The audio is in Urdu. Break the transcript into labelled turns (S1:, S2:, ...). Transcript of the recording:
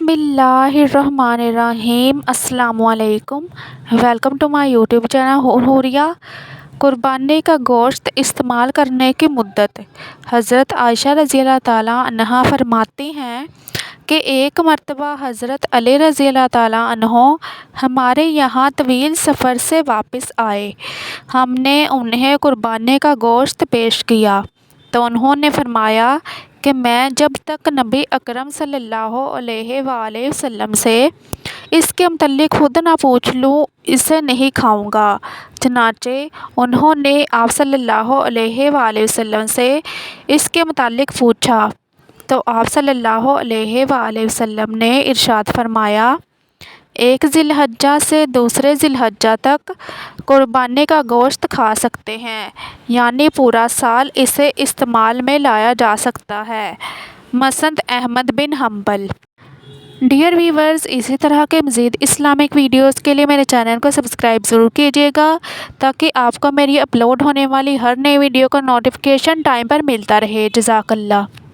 S1: بسم اللہ الرحمن الرحیم۔ السلام علیکم، welcome to my YouTube channel Hooria. قربانی کا گوشت استعمال کرنے کی مدت۔ حضرت عائشہ رضی اللہ تعالیٰ عنہا فرماتی ہیں کہ ایک مرتبہ حضرت علی رضی اللہ تعالیٰ عنہ ہمارے یہاں طویل سفر سے واپس آئے۔ ہم نے انہیں قربانی کا گوشت پیش کیا تو انہوں نے فرمایا کہ میں جب تک نبی اکرم صلی اللہ علیہ وآلہ وسلم سے اس کے متعلق خود نہ پوچھ لوں اسے نہیں کھاؤں گا۔ چنانچہ انہوں نے آپ صلی اللہ علیہ وآلہ وسلم سے اس کے متعلق پوچھا تو آپ صلی اللہ علیہ وآلہ وسلم نے ارشاد فرمایا، ایک ذی الحجہ سے دوسرے ذی الحجہ تک قربانی کا گوشت کھا سکتے ہیں، یعنی پورا سال اسے استعمال میں لایا جا سکتا ہے۔ مسند احمد بن حنبل۔ ڈیئر ویورز، اسی طرح کے مزید اسلامک ویڈیوز کے لیے میرے چینل کو سبسکرائب ضرور کیجیے گا تاکہ آپ کو میری اپلوڈ ہونے والی ہر نئی ویڈیو کا نوٹیفیکیشن ٹائم پر ملتا رہے۔ جزاک اللہ۔